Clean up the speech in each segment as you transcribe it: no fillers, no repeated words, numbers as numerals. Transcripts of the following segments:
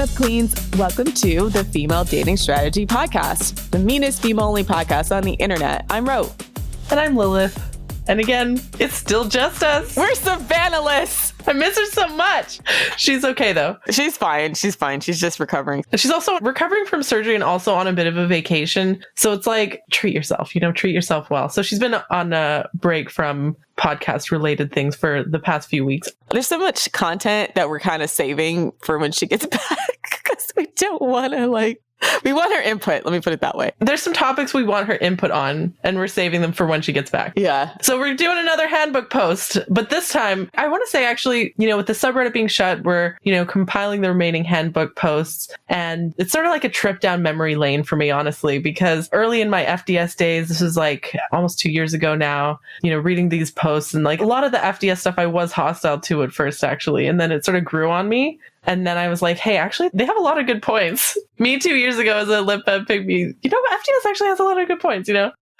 up, queens? Welcome to the Female Dating Strategy Podcast, the meanest female-only podcast on the internet. I'm Ro. And I'm Lilith. And again, it's still just us. We're Savannah-less. I miss her so much. She's okay, though. She's fine. She's fine. She's just recovering. She's also recovering from surgery and also on a bit of a vacation. So it's like, treat yourself, treat yourself well. So she's been on a break from podcast-related things for the past few weeks. There's so much content that we're kind of saving for when she gets back because we don't want to, we want her input. Let me put it that way. There's some topics we want her input on, and we're saving them for when she gets back. Yeah. So we're doing another handbook post, but this time, I want to say actually, with the subreddit being shut, we're, compiling the remaining handbook posts, and it's sort of like a trip down memory lane for me, honestly, because early in my FDS days, this was like almost 2 years ago now, reading these posts, and like a lot of the FDS stuff I was hostile to at first, actually, and then it sort of grew on me. And then I was like, hey, actually, they have a lot of good points. Me 2 years ago as a lip fed pygmy, FDS actually has a lot of good points,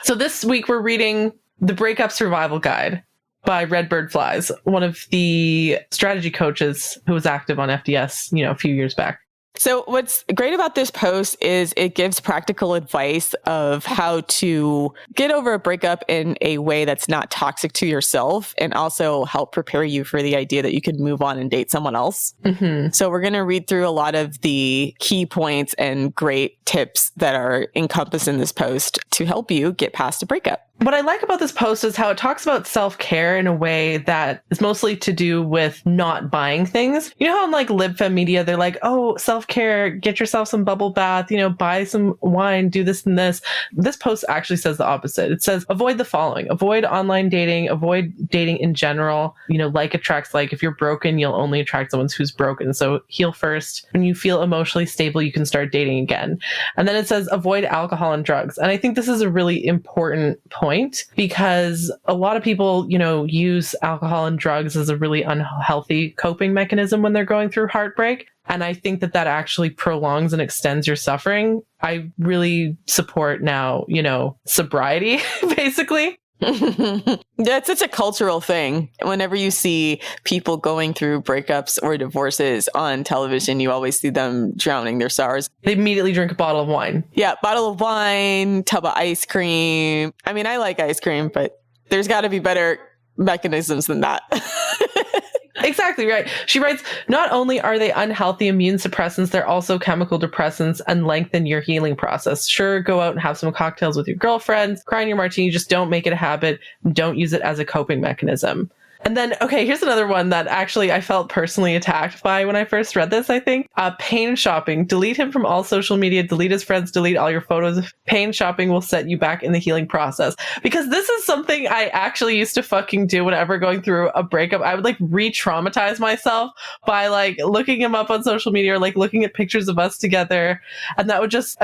So this week we're reading The Breakup Survival Guide by Redbird Flies, one of the strategy coaches who was active on FDS, a few years back. So what's great about this post is it gives practical advice of how to get over a breakup in a way that's not toxic to yourself, and also help prepare you for the idea that you could move on and date someone else. Mm-hmm. So we're going to read through a lot of the key points and great tips that are encompassed in this post to help you get past a breakup. What I like about this post is how it talks about self-care in a way that is mostly to do with not buying things. You know how in like LibFem media, they're like, oh, self-care, get yourself some bubble bath, buy some wine, do this and this. This post actually says the opposite. It says, avoid the following, avoid online dating, avoid dating in general. Like attracts like. If you're broken, you'll only attract someone who's broken. So heal first. When you feel emotionally stable, you can start dating again. And then it says, avoid alcohol and drugs. And I think this is a really important point, because a lot of people, use alcohol and drugs as a really unhealthy coping mechanism when they're going through heartbreak. And I think that actually prolongs and extends your suffering. I really support now, sobriety, basically. That's such a cultural thing. Whenever you see people going through breakups or divorces on television, you always see them drowning their sorrows. They immediately drink a bottle of wine. Yeah, bottle of wine, tub of ice cream. I mean, I like ice cream, but there's got to be better mechanisms than that. Exactly right. She writes, not only are they unhealthy immune suppressants, they're also chemical depressants and lengthen your healing process. Sure, go out and have some cocktails with your girlfriends, cry in your martini, just don't make it a habit. Don't use it as a coping mechanism. And then, okay, here's another one that actually I felt personally attacked by when I first read this, I think. Pain shopping. Delete him from all social media, delete his friends, delete all your photos. Pain shopping will set you back in the healing process. Because this is something I actually used to fucking do whenever going through a breakup. I would re-traumatize myself by looking him up on social media or looking at pictures of us together. And that would just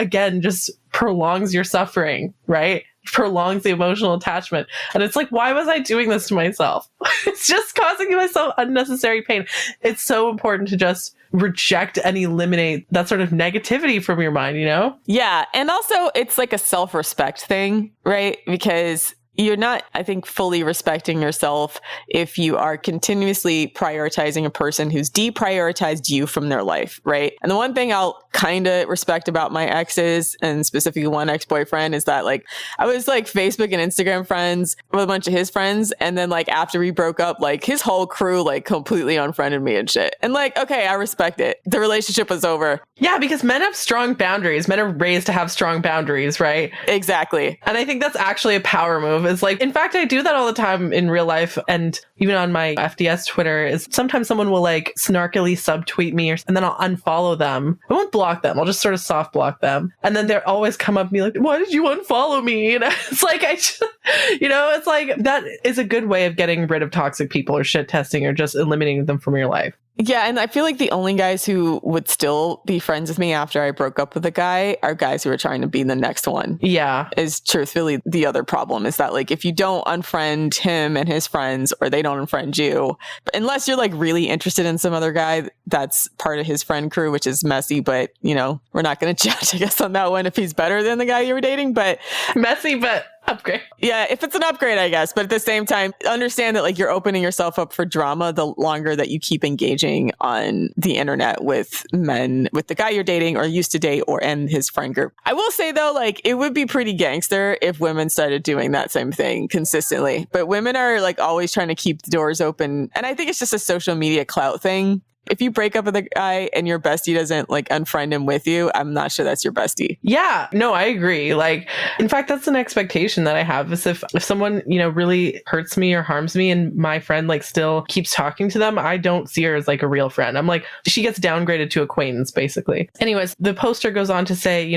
prolongs your suffering, right? Prolongs the emotional attachment. And it's why was I doing this to myself? It's just causing myself unnecessary pain. It's so important to just reject and eliminate that sort of negativity from your mind, Yeah. And also it's a self-respect thing, right? Because you're not, I think, fully respecting yourself if you are continuously prioritizing a person who's deprioritized you from their life, right? And the one thing I'll kind of respect about my exes, and specifically one ex-boyfriend, is that I was Facebook and Instagram friends with a bunch of his friends, and then after we broke up, his whole crew completely unfriended me and shit. And okay, I respect it. The relationship was over. Yeah, because men have strong boundaries. Men are raised to have strong boundaries, right? Exactly. And I think that's actually a power move. Is in fact, I do that all the time in real life, and even on my FDS Twitter, is sometimes someone will snarkily subtweet me, and then I'll unfollow them. I won't block them. I'll just sort of soft block them. And then they'll always come up to me why did you unfollow me? It's that is a good way of getting rid of toxic people or shit testing or just eliminating them from your life. Yeah, and I feel the only guys who would still be friends with me after I broke up with a guy are guys who are trying to be the next one. Yeah. Is truthfully the other problem, is that if you don't unfriend him and his friends, or they don't unfriend you, unless you're really interested in some other guy that's part of his friend crew, which is messy, but we're not going to judge, I guess, on that one if he's better than the guy you were dating, but messy, but Upgrade. Yeah, if it's an upgrade, I guess. But at the same time, understand that like you're opening yourself up for drama the longer that you keep engaging on the internet with men, with the guy you're dating or used to date or and his friend group. I will say though, like it would be pretty gangster if women started doing that same thing consistently. But women are like always trying to keep the doors open. And I think it's just a social media clout thing. If you break up with a guy and your bestie doesn't like unfriend him with you, I'm not sure that's your bestie. Yeah, no, I agree. Like, in fact, that's an expectation that I have is if someone, really hurts me or harms me and my friend like still keeps talking to them, I don't see her as like a real friend. I'm like, she gets downgraded to acquaintance, basically. Anyways, the poster goes on to say,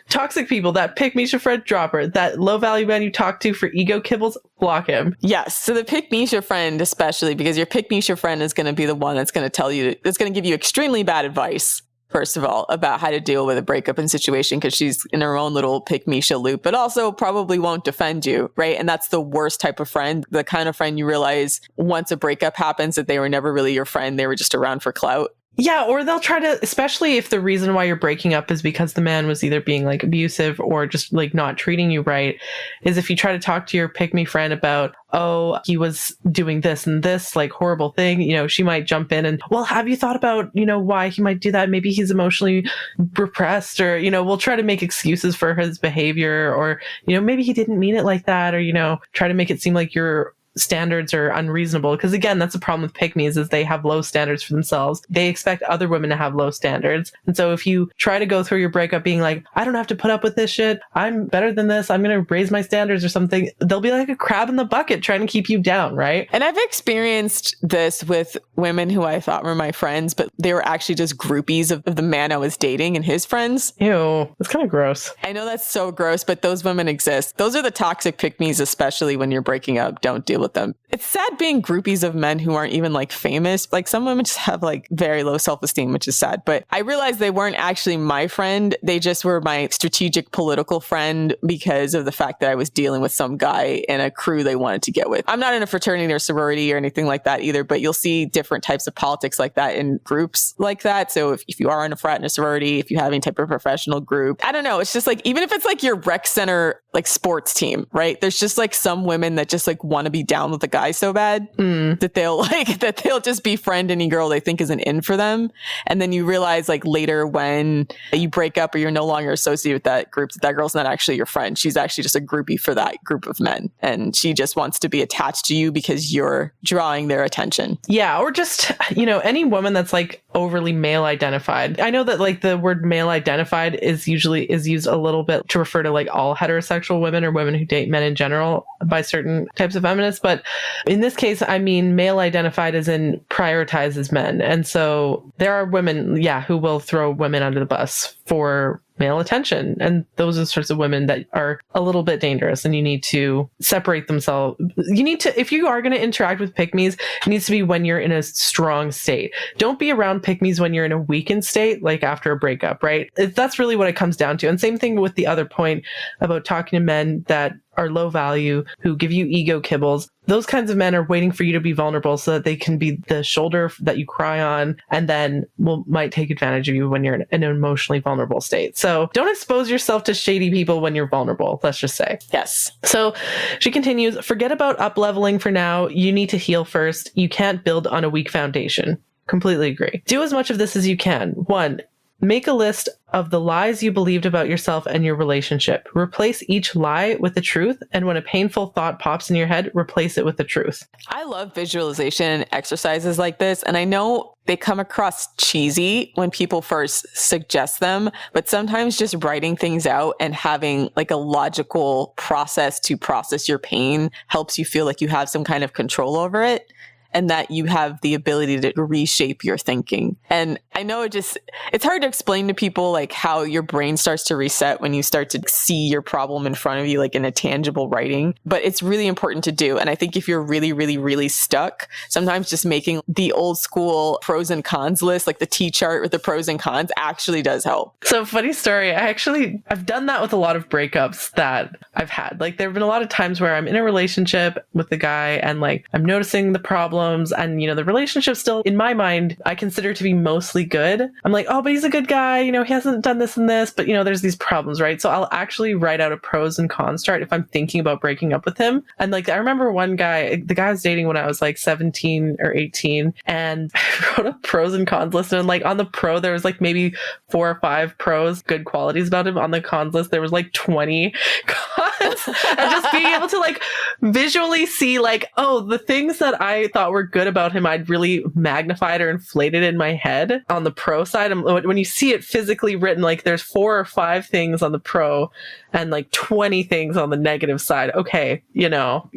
toxic people, that pick Misha friend dropper, that low value man you talk to for ego kibbles, block him. Yes. So the pick Misha friend, especially because your pick Misha friend is going to be the one that's going to tell you, that's going to give you extremely bad advice, first of all, about how to deal with a breakup and situation because she's in her own little pick Misha loop, but also probably won't defend you, right? And that's the worst type of friend, the kind of friend you realize once a breakup happens that they were never really your friend. They were just around for clout. Yeah, or they'll try to, especially if the reason why you're breaking up is because the man was either being like abusive or just like not treating you right, is if you try to talk to your pick-me friend about, oh, he was doing this and this like horrible thing, she might jump in and, well, have you thought about, why he might do that? Maybe he's emotionally repressed or, we'll try to make excuses for his behavior or, maybe he didn't mean it like that or, try to make it seem like you're standards are unreasonable, because again, that's the problem with pick-me's is they have low standards for themselves. They expect other women to have low standards. And so if you try to go through your breakup being like, I don't have to put up with this shit, I'm better than this, I'm going to raise my standards or something, they'll be like a crab in the bucket trying to keep you down, right? And I've experienced this with women who I thought were my friends, but they were actually just groupies of the man I was dating and his friends. Ew, that's kind of gross. I know that's so gross, but those women exist. Those are the toxic pick-me's, especially when you're breaking up. Don't deal with them. It's sad being groupies of men who aren't even like famous. Like some women just have like very low self-esteem, which is sad. But I realized they weren't actually my friend. They just were my strategic political friend because of the fact that I was dealing with some guy in a crew they wanted to get with. I'm not in a fraternity or sorority or anything like that either, but you'll see different types of politics like that in groups like that. So if you are in a frat and a sorority, if you have any type of professional group, I don't know. It's just like, even if it's like your rec center, like sports team, right? There's just like some women that just like want to be down with the guy so bad that they'll just befriend any girl they think isn't in for them. And then you realize like later when you break up or you're no longer associated with that group, that girl's not actually your friend. She's actually just a groupie for that group of men. And she just wants to be attached to you because you're drawing their attention. Yeah. Or just, any woman that's like overly male identified. I know that like the word male identified is used a little bit to refer to like all heterosexual women or women who date men in general by certain types of feminists. But in this case, I mean, male identified as in prioritizes men. And so there are women, who will throw women under the bus for male attention. And those are the sorts of women that are a little bit dangerous and you need to separate themselves. If you are going to interact with pick-me's, it needs to be when you're in a strong state. Don't be around pick-me's when you're in a weakened state, like after a breakup, right? That's really what it comes down to. And same thing with the other point about talking to men that are low value, who give you ego kibbles. Those kinds of men are waiting for you to be vulnerable so that they can be the shoulder that you cry on and then might take advantage of you when you're in an emotionally vulnerable state. So don't expose yourself to shady people when you're vulnerable, let's just say. Yes. So she continues, forget about up-leveling for now. You need to heal first. You can't build on a weak foundation. Completely agree. Do as much of this as you can. 1, make a list of the lies you believed about yourself and your relationship. Replace each lie with the truth. And when a painful thought pops in your head, replace it with the truth. I love visualization exercises like this. And I know they come across cheesy when people first suggest them, but sometimes just writing things out and having like a logical process to process your pain helps you feel like you have some kind of control over it. And that you have the ability to reshape your thinking. And I know it's hard to explain to people like how your brain starts to reset when you start to see your problem in front of you, like in a tangible writing, but it's really important to do. And I think if you're really, really, really stuck, sometimes just making the old school pros and cons list, like the T-chart with the pros and cons, actually does help. So funny story. I've done that with a lot of breakups that I've had. Like there have been a lot of times where I'm in a relationship with the guy and like I'm noticing the problem problems and, the relationship still, in my mind, I consider to be mostly good. I'm like, oh, but he's a good guy. He hasn't done this and this, but, there's these problems, right? So I'll actually write out a pros and cons chart if I'm thinking about breaking up with him. And like, I remember one guy, the guy I was dating when I was like 17 or 18, and I wrote a pros and cons list. And like on the pro, there was like maybe 4 or 5 pros, good qualities about him. On the cons list, there was like 20 cons. And just being able to like visually see like, oh, the things that I thought were good about him, I'd really magnified or inflated in my head. On the pro side, when you see it physically written, like there's 4 or 5 things on the pro and like 20 things on the negative side. Okay, you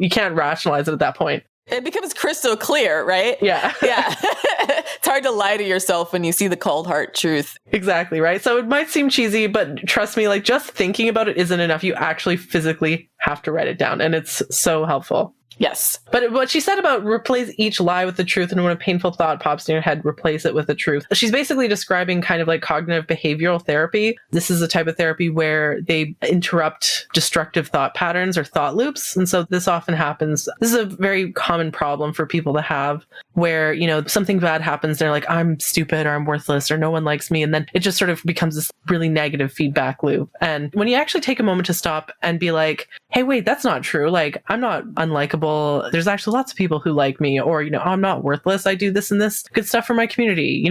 can't rationalize it at that point. It becomes crystal clear, right? Yeah. Yeah. It's hard to lie to yourself when you see the cold hard truth. Exactly, right? So it might seem cheesy, but trust me, like just thinking about it isn't enough. You actually physically have to write it down, and it's so helpful. Yes. But what she said about replace each lie with the truth, and when a painful thought pops in your head, replace it with the truth. She's basically describing kind of like cognitive behavioral therapy. This is a type of therapy where they interrupt destructive thought patterns or thought loops. And so this often happens. This is a very common problem for people to have where, something bad happens. They're like, I'm stupid or I'm worthless or no one likes me. And then it just sort of becomes this really negative feedback loop. And when you actually take a moment to stop and be like, hey, wait, that's not true. Like, I'm not unlikable. There's actually lots of people who like me, or, I'm not worthless. I do this and this good stuff for my community,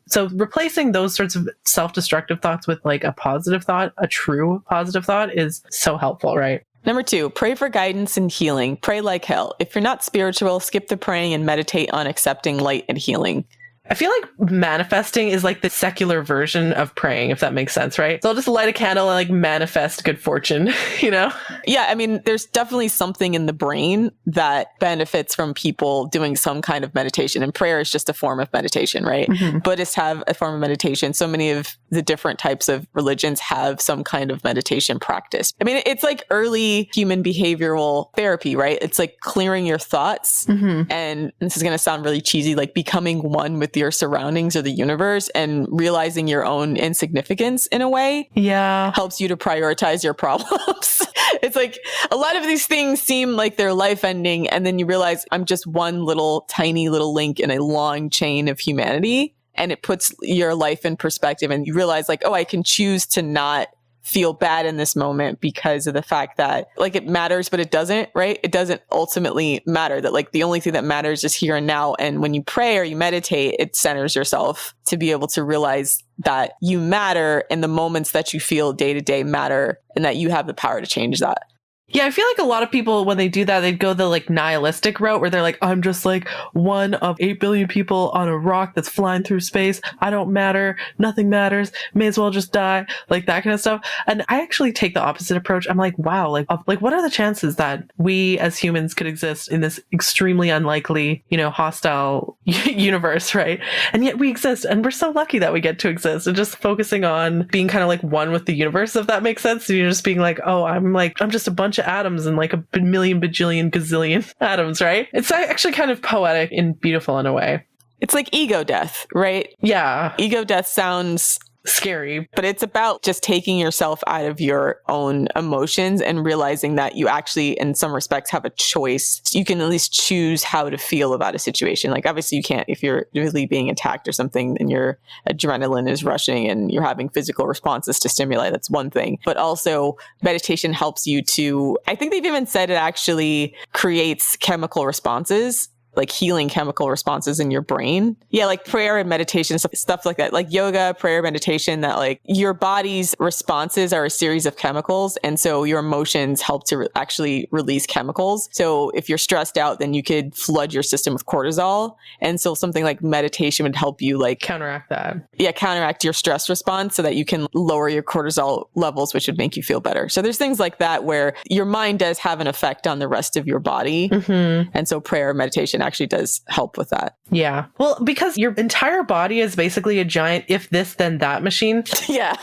So replacing those sorts of self-destructive thoughts with like a positive thought, a true positive thought is so helpful, right? Number 2, pray for guidance and healing. Pray like hell. If you're not spiritual, skip the praying and meditate on accepting light and healing. I feel like manifesting is like the secular version of praying, if that makes sense, right? So I'll just light a candle and like manifest good fortune, Yeah, I mean, there's definitely something in the brain that benefits from people doing some kind of meditation, and prayer is just a form of meditation, right? Mm-hmm. Buddhists have a form of meditation. So many of the different types of religions have some kind of meditation practice. I mean, it's like early human behavioral therapy, right? It's like clearing your thoughts. Mm-hmm. And this is going to sound really cheesy, like becoming one with your surroundings or the universe and realizing your own insignificance in a way. Yeah. Helps you to prioritize your problems. It's like a lot of these things seem like they're life ending. And then you realize I'm just one tiny little link in a long chain of humanity. And it puts your life in perspective, and you realize like, oh, I can choose to not feel bad in this moment because of the fact that like it matters, but it doesn't, right? It doesn't ultimately matter. That like the only thing that matters is here and now. And when you pray or you meditate, it centers yourself to be able to realize that you matter, and the moments that you feel day to day matter, and that you have the power to change that. Yeah, I feel like a lot of people, when they do that, they go the like nihilistic route where they're like, I'm just like one of 8 billion people on a rock that's flying through space. I don't matter. Nothing matters. May as well just die. Like that kind of stuff. And I actually take the opposite approach. I'm like, wow, like what are the chances that we as humans could exist in this extremely unlikely, hostile universe, right? And yet we exist, and we're so lucky that we get to exist, and just focusing on being kind of like one with the universe, if that makes sense. So you're just being like, oh, I'm just a bunch of atoms and like a million, bajillion, gazillion atoms, right? It's actually kind of poetic and beautiful in a way. It's like ego death, right? Yeah. Ego death sounds scary, but it's about just taking yourself out of your own emotions and realizing that you actually, in some respects, have a choice. You can at least choose how to feel about a situation. Like obviously you can't, if you're really being attacked or something and your adrenaline is rushing and you're having physical responses to stimuli, that's one thing. But also meditation helps you to, I think they've even said it actually creates chemical responses, like healing chemical responses in your brain. Yeah, like prayer and meditation, stuff like that, like yoga, prayer, meditation, that like your body's responses are a series of chemicals. And so your emotions help to actually release chemicals. So if you're stressed out, then you could flood your system with cortisol. And so something like meditation would help you like counteract that. Yeah, counteract your stress response so that you can lower your cortisol levels, which would make you feel better. So there's things like that where your mind does have an effect on the rest of your body. Mm-hmm. And so prayer, meditation actually does help with that. Yeah. Well, because your entire body is basically a giant if this then that machine. Yeah.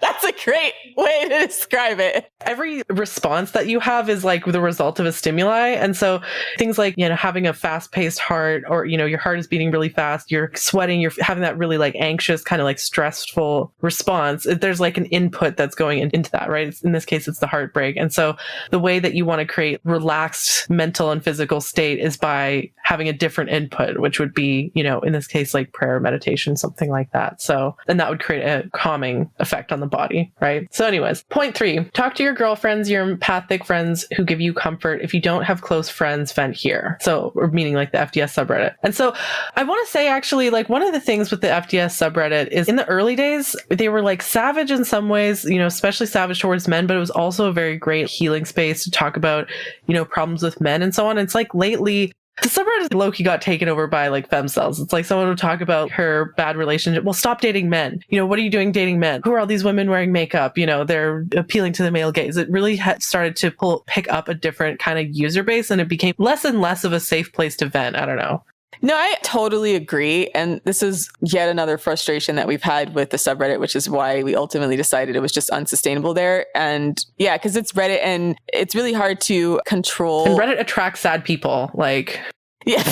That's a great way to describe it. Every response that you have is like the result of a stimuli. And so things like, having a fast paced heart, or, your heart is beating really fast, you're sweating, you're having that really like anxious, kind of like stressful response. There's like an input that's going into that, right? In this case, it's the heartbreak. And so the way that you want to create relaxed mental and physical state is by having a different input, which would be, in this case, like prayer, meditation, something like that. So, and that would create a calming effect on the body, right? So anyways, point 3, talk to your girlfriends, your empathic friends who give you comfort. If you don't have close friends, vent here. So, or meaning like the FDS subreddit. And so I want to say actually, like one of the things with the FDS subreddit is in the early days, they were like savage in some ways, especially savage towards men, but it was also a very great healing space to talk about, problems with men and so on. It's like lately, the subreddit low-key got taken over by like femcells. It's like someone would talk about her bad relationship. Well, stop dating men. What are you doing dating men? Who are all these women wearing makeup? They're appealing to the male gaze. It really started to pick up a different kind of user base, and it became less and less of a safe place to vent. I don't know. No, I totally agree. And this is yet another frustration that we've had with the subreddit, which is why we ultimately decided it was just unsustainable there. And yeah, because it's Reddit and it's really hard to control. And Reddit attracts sad people. Yeah.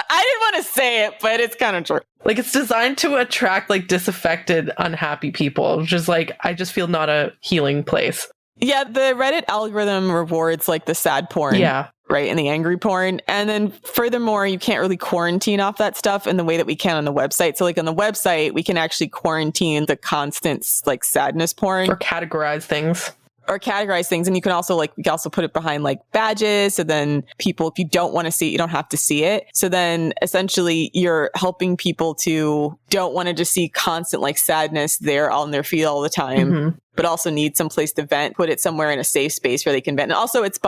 I didn't want to say it, but it's kind of true. Like it's designed to attract like disaffected, unhappy people, which is like, I just feel not a healing place. Yeah, the Reddit algorithm rewards like the sad porn. Yeah. Right, and the angry porn. And then furthermore, you can't really quarantine off that stuff in the way that we can on the website. So like on the website, we can actually quarantine the constant like sadness porn. Or categorize things. And you can also put it behind like badges. So then people, if you don't want to see it, you don't have to see it. So then essentially you're helping people to don't want to just see constant like sadness there on their feed all the time. But also need some place to vent, put it somewhere in a safe space where they can vent. And also it's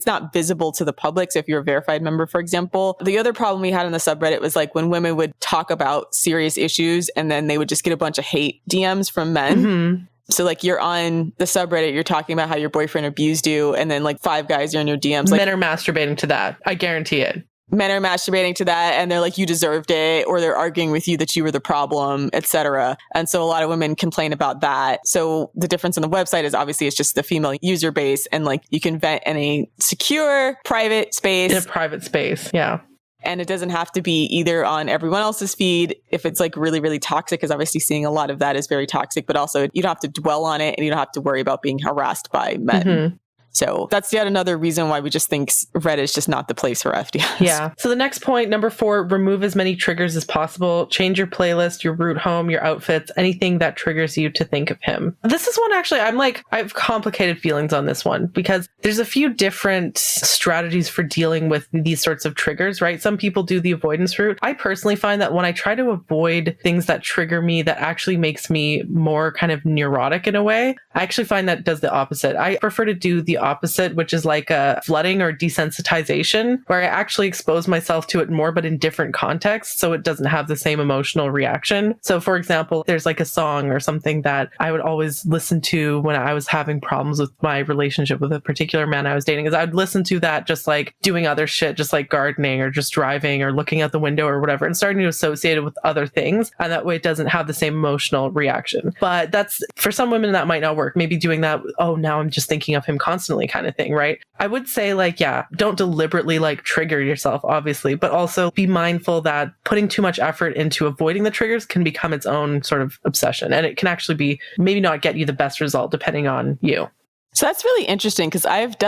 not visible to the public. So if you're a verified member, for example, the other problem we had in the subreddit was like when women would talk about serious issues and then they would just get a bunch of hate DMs from men. So like you're on the subreddit, you're talking about how your boyfriend abused you, and then like 5 guys are in your DMs. Men are masturbating to that. I guarantee it. Men are masturbating to that and they're like, you deserved it, or they're arguing with you that you were the problem, etc. And so a lot of women complain about that. So the difference in the website is obviously it's just the female user base, and like you can vent in a secure, private space. In a private space, yeah. And it doesn't have to be either on everyone else's feed if it's like really, really toxic, because obviously seeing a lot of that is very toxic, but also you don't have to dwell on it and you don't have to worry about being harassed by men. So that's yet another reason why we just think Reddit is just not the place for FDS. Yeah. So the next point, number 4, remove as many triggers as possible. Change your playlist, your route home, your outfits, anything that triggers you to think of him. This is one actually, I have complicated feelings on this one because there's a few different strategies for dealing with these sorts of triggers, right? Some people do the avoidance route. I personally find that when I try to avoid things that trigger me, that actually makes me more kind of neurotic in a way. I actually find that does the opposite. I prefer to do the opposite, which is like a flooding or desensitization, where I actually expose myself to it more, but in different contexts, so it doesn't have the same emotional reaction. So for example, there's like a song or something that I would always listen to when I was having problems with my relationship with a particular man I was dating, is I would listen to that just like doing other shit, just like gardening or just driving or looking out the window or whatever, and starting to associate it with other things. And that way it doesn't have the same emotional reaction. But that's, for some women that might not work. Maybe doing that, oh, now I'm just thinking of him constantly kind of thing, right? I would say like, yeah, don't deliberately like trigger yourself, obviously, but also be mindful that putting too much effort into avoiding the triggers can become its own sort of obsession. And it can actually be maybe not get you the best result depending on you. So that's really interesting because I've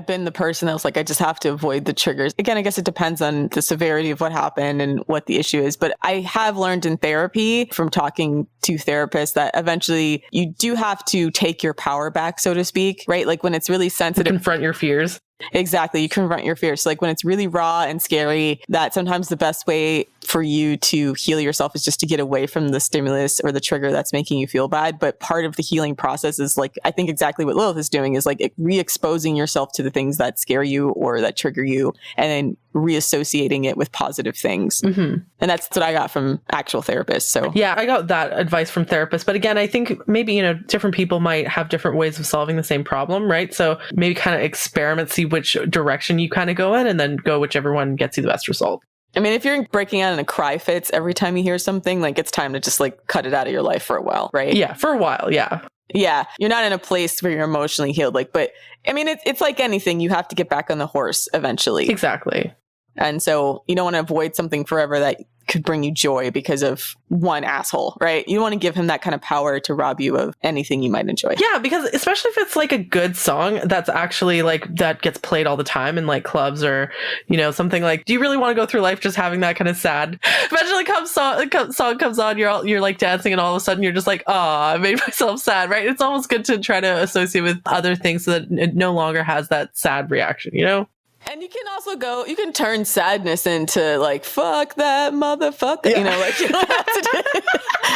been the person that was like, I just have to avoid the triggers. Again, I guess it depends on the severity of what happened and what the issue is. But I have learned in therapy from talking to therapists that eventually you do have to take your power back, so to speak, right? Like when it's really sensitive. Confront your fears. Exactly. You confront your fears. So like when it's really raw and scary, that sometimes the best way for you to heal yourself is just to get away from the stimulus or the trigger that's making you feel bad. But part of the healing process is like, I think exactly what Lilith is doing is like re-exposing yourself to the things that scare you or that trigger you, and then reassociating it with positive things. And that's what I got from actual therapists. So yeah, I got that advice from therapists. But again, I think maybe, different people might have different ways of solving the same problem, right? So maybe kind of experiment, see which direction you kind of go in, and then go whichever one gets you the best result. I mean, if you're breaking out in a cry fits every time you hear something, like it's time to just like cut it out of your life for a while, right? Yeah, for a while. Yeah. Yeah. You're not in a place where you're emotionally healed. Like, but I mean, it's like anything. You have to get back on the horse eventually. Exactly. And so you don't want to avoid something forever that could bring you joy because of one asshole, right? You don't want to give him that kind of power to rob you of anything you might enjoy. Yeah, because especially if it's like a good song that's actually like that gets played all the time in like clubs or, you know, something like, do you really want to go through life just having that kind of sad? Imagine song comes on, you're like dancing and all of a sudden you're just like, oh, I made myself sad, right? It's almost good to try to associate with other things so that it no longer has that sad reaction, you know? And you can also you can turn sadness into like, fuck that motherfucker. Yeah. You know, like you don't have to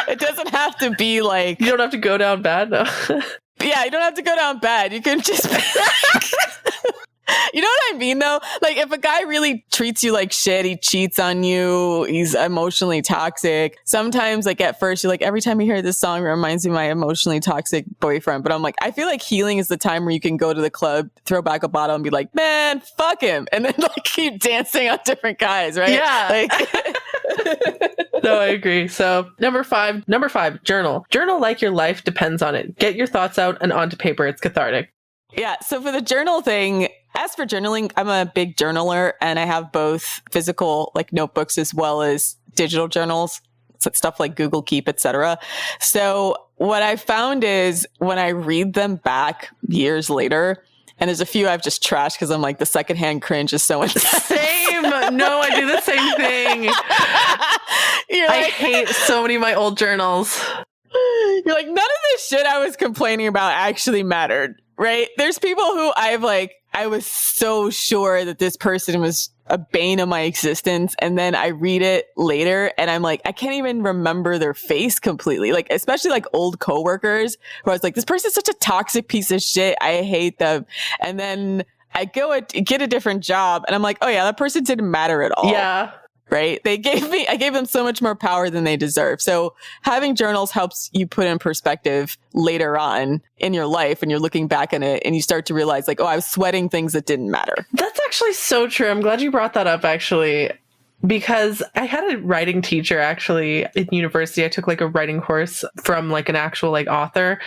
it doesn't have to be like. You don't have to go down bad, no. Yeah, you don't have to go down bad. You can just be like, you know what I mean, though? Like, if a guy really treats you like shit, he cheats on you, he's emotionally toxic. Sometimes, like, at first, you're like, every time you hear this song, it reminds me of my emotionally toxic boyfriend. But I'm like, I feel like healing is the time where you can go to the club, throw back a bottle, and be like, man, fuck him. And then, like, keep dancing on different guys, right? Yeah. Like, No, I agree. So, number five, journal. Journal like your life depends on it. Get your thoughts out and onto paper. It's cathartic. Yeah. So for the journal thing, as for journaling, I'm a big journaler and I have both physical like notebooks as well as digital journals, so stuff like Google Keep, etc. So what I found is when I read them back years later, and there's a few I've just trashed because I'm like, the secondhand cringe is so intense. Same. No, I do the same thing. I hate so many of my old journals. You're like, none of this shit I was complaining about actually mattered, right? There's people who I was so sure that this person was a bane of my existence. And then I read it later and I'm like, I can't even remember their face completely. Like, especially like old coworkers who I was like, this person's such a toxic piece of shit. I hate them. And then I get a different job and I'm like, oh yeah, that person didn't matter at all. Yeah. Right? I gave them so much more power than they deserve. So having journals helps you put in perspective later on in your life and you're looking back on it and you start to realize like, oh, I was sweating things that didn't matter. That's actually so true. I'm glad you brought that up, actually. Because I had a writing teacher actually in university. I took like a writing course from like an actual like author.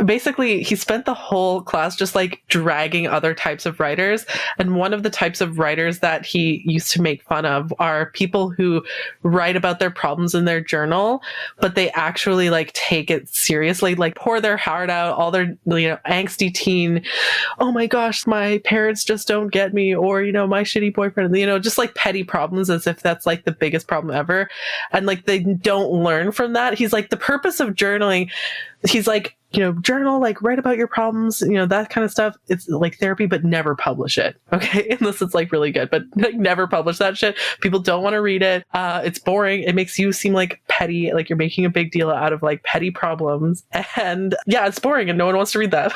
Basically, he spent the whole class just like dragging other types of writers. And one of the types of writers that he used to make fun of are people who write about their problems in their journal, but they actually like take it seriously, like pour their heart out, all their, you know, angsty teen, oh my gosh, my parents just don't get me, or, you know, my shitty boyfriend, you know, just like petty problems as if that's like the biggest problem ever. And like they don't learn from that. He's like, the purpose of journaling, he's like, you know, journal, like write about your problems, you know, that kind of stuff. It's like therapy, but never publish it. Okay. Unless it's like really good, but like never publish that shit. People don't want to read it. It's boring. It makes you seem like petty, like you're making a big deal out of like petty problems. And yeah, it's boring and no one wants to read that.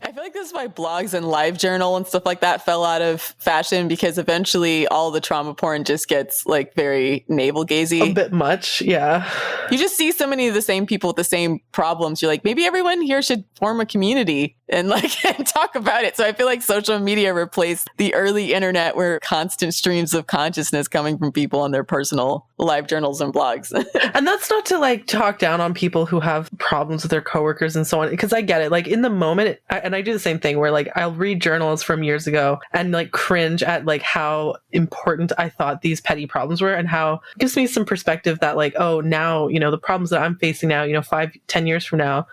I feel like this is why blogs and live journal and stuff like that fell out of fashion because eventually all the trauma porn just gets like very navel gazy. A bit much, yeah. You just see so many of the same people with the same problems. You're like, maybe everyone here should form a community and like and talk about it. So I feel like social media replaced the early internet where constant streams of consciousness coming from people on their personal live journals and blogs. And that's not to like talk down on people who have problems with their coworkers and so on, because I get it. Like in the moment, and I do the same thing where like I'll read journals from years ago and like cringe at like how important I thought these petty problems were, and how it gives me some perspective that like, oh, now, you know, the problems that I'm facing now, you know, 5-10 years from now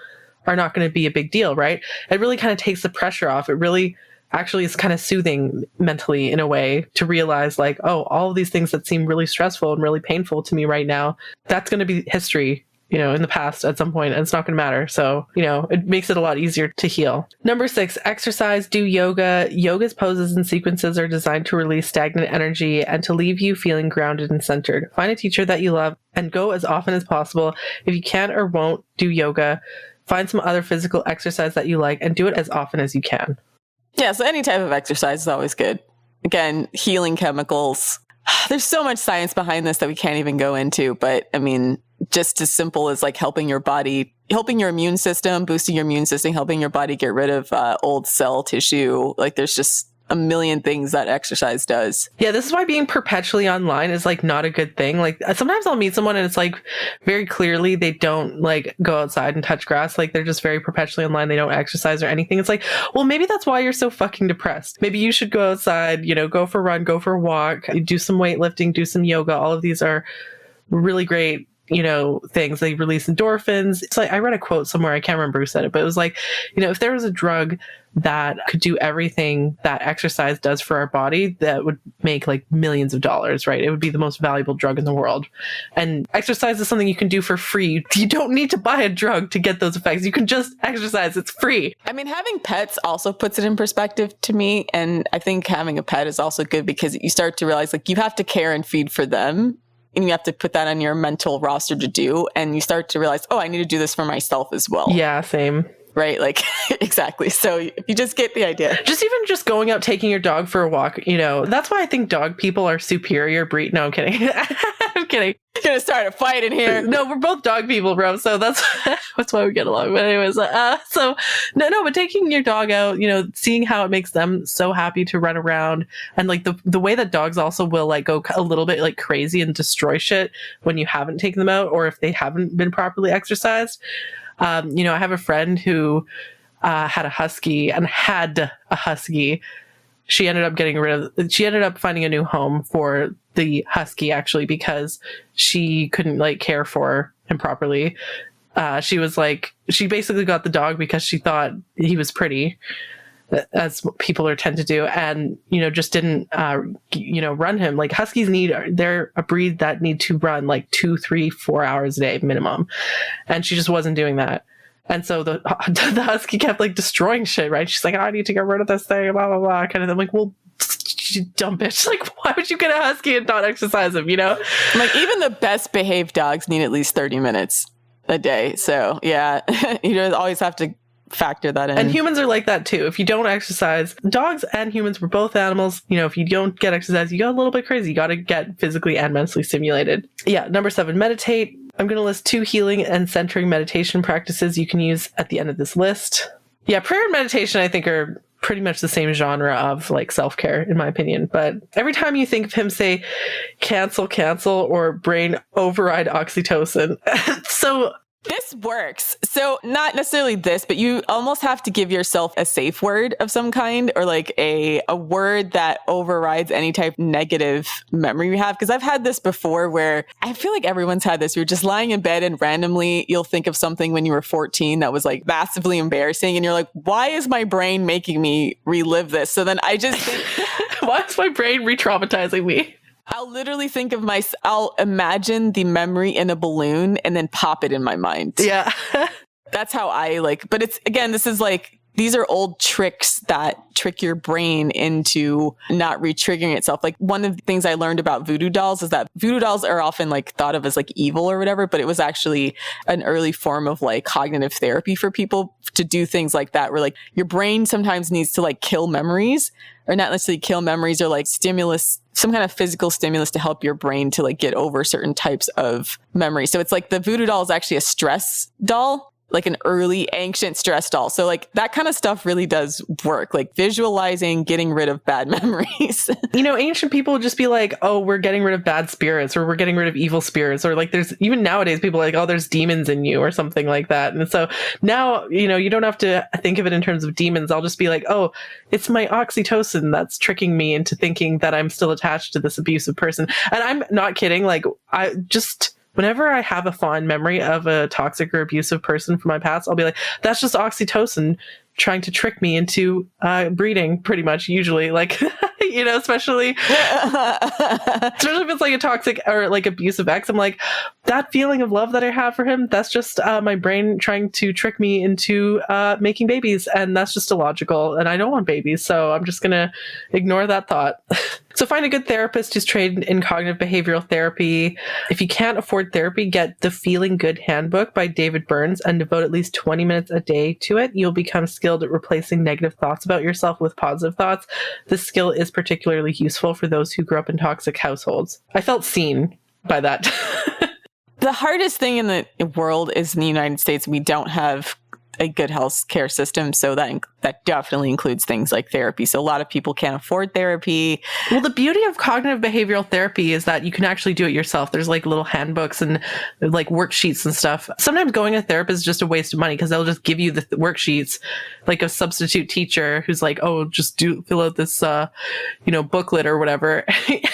are not going to be a big deal, right? It really kind of takes the pressure off. It really actually is kind of soothing mentally in a way to realize like, oh, all of these things that seem really stressful and really painful to me right now, that's going to be history, you know, in the past at some point, and it's not going to matter. So, you know, it makes it a lot easier to heal. Number 6, exercise, do yoga. Yoga's poses and sequences are designed to release stagnant energy and to leave you feeling grounded and centered. Find a teacher that you love and go as often as possible. If you can't or won't do yoga, find some other physical exercise that you like and do it as often as you can. Yeah, so any type of exercise is always good. Again, healing chemicals. There's so much science behind this that we can't even go into, but I mean, just as simple as like helping your body, helping your immune system, boosting your immune system, helping your body get rid of old cell tissue. Like there's just a million things that exercise does. Yeah, this is why being perpetually online is like not a good thing. Like sometimes I'll meet someone and it's like very clearly they don't like go outside and touch grass. Like they're just very perpetually online. They don't exercise or anything. It's like, well, maybe that's why you're so fucking depressed. Maybe you should go outside, you know, go for a run, go for a walk, do some weightlifting, do some yoga. All of these are really great, you know, things. They release endorphins. It's like, I read a quote somewhere, I can't remember who said it, but it was like, you know, if there was a drug that could do everything that exercise does for our body, that would make like millions of dollars, right? It would be the most valuable drug in the world. And exercise is something you can do for free. You don't need to buy a drug to get those effects. You can just exercise. It's free. I mean, having pets also puts it in perspective to me. And I think having a pet is also good because you start to realize like you have to care and feed for them. And you have to put that on your mental roster to do. And you start to realize, oh, I need to do this for myself as well. Yeah, same. Right? Like, exactly. So if you just get the idea. Just going out, taking your dog for a walk, you know, that's why I think dog people are superior breed. No, I'm kidding. I'm kidding. Gonna start a fight in here. No, we're both dog people, bro. So that's why we get along. But anyways, but taking your dog out, you know, seeing how it makes them so happy to run around, and like the way that dogs also will like go a little bit like crazy and destroy shit when you haven't taken them out or if they haven't been properly exercised. You know, I have a friend who had a husky. She ended up finding a new home for the husky actually because she couldn't like care for him properly. She basically got the dog because she thought he was pretty, as people tend to do, and you know just didn't run him. Like huskies they're a breed that need to run like 2, 3, 4 hours a day minimum, and she just wasn't doing that. And so the husky kept like destroying shit, right? She's like, I need to get rid of this thing, blah blah blah, kind of. I'm like, well, you dumb bitch. Like, why would you get a husky and not exercise him? You know, like even the best behaved dogs need at least 30 minutes a day. So yeah, you don't always have to factor that in. And humans are like that too. If you don't exercise, dogs and humans, we're both animals. You know, if you don't get exercise, you go a little bit crazy. You got to get physically and mentally stimulated. Yeah. Number 7, meditate. I'm going to list 2 healing and centering meditation practices you can use at the end of this list. Yeah. Prayer and meditation, I think, are pretty much the same genre of like self-care in my opinion. But every time you think of him, say cancel, or brain override oxytocin. So this works. So not necessarily this, but you almost have to give yourself a safe word of some kind, or like a word that overrides any type of negative memory we have. Because I've had this before where I feel like everyone's had this. You're just lying in bed and randomly you'll think of something when you were 14 that was like massively embarrassing. And you're like, why is my brain making me relive this? So then I just think, why is my brain re-traumatizing me? I'll literally think of I'll imagine the memory in a balloon and then pop it in my mind. Yeah. That's how I like, but it's, again, this is like, these are old tricks that trick your brain into not re-triggering itself. Like one of the things I learned about voodoo dolls is that voodoo dolls are often like thought of as like evil or whatever, but it was actually an early form of like cognitive therapy for people to do things like that, where like your brain sometimes needs to like kill memories, or not necessarily kill memories, or like stimulus, some kind of physical stimulus to help your brain to like get over certain types of memory. So it's like the voodoo doll is actually a stress doll, like an early ancient stress doll. So like that kind of stuff really does work, like visualizing, getting rid of bad memories. You know, ancient people would just be like, oh, we're getting rid of bad spirits, or we're getting rid of evil spirits, or like there's even nowadays people are like, oh, there's demons in you or something like that. And so now, you know, you don't have to think of it in terms of demons. I'll just be like, oh, it's my oxytocin that's tricking me into thinking that I'm still attached to this abusive person. And I'm not kidding. Like whenever I have a fond memory of a toxic or abusive person from my past, I'll be like, that's just oxytocin trying to trick me into breeding, pretty much, usually. Like, you know, especially if it's like a toxic or like abusive ex, I'm like, that feeling of love that I have for him, that's just my brain trying to trick me into making babies. And that's just illogical. And I don't want babies. So I'm just going to ignore that thought. So find a good therapist who's trained in cognitive behavioral therapy. If you can't afford therapy, get the Feeling Good Handbook by David Burns and devote at least 20 minutes a day to it. You'll become skilled at replacing negative thoughts about yourself with positive thoughts. This skill is particularly useful for those who grew up in toxic households. I felt seen by that. The hardest thing in the world is in the United States, we don't have a good health care system. So that definitely includes things like therapy. So a lot of people can't afford therapy. Well, the beauty of cognitive behavioral therapy is that you can actually do it yourself. There's like little handbooks and like worksheets and stuff. Sometimes going to a therapist is just a waste of money because they'll just give you the worksheets, like a substitute teacher who's like, oh, just fill out this, booklet or whatever.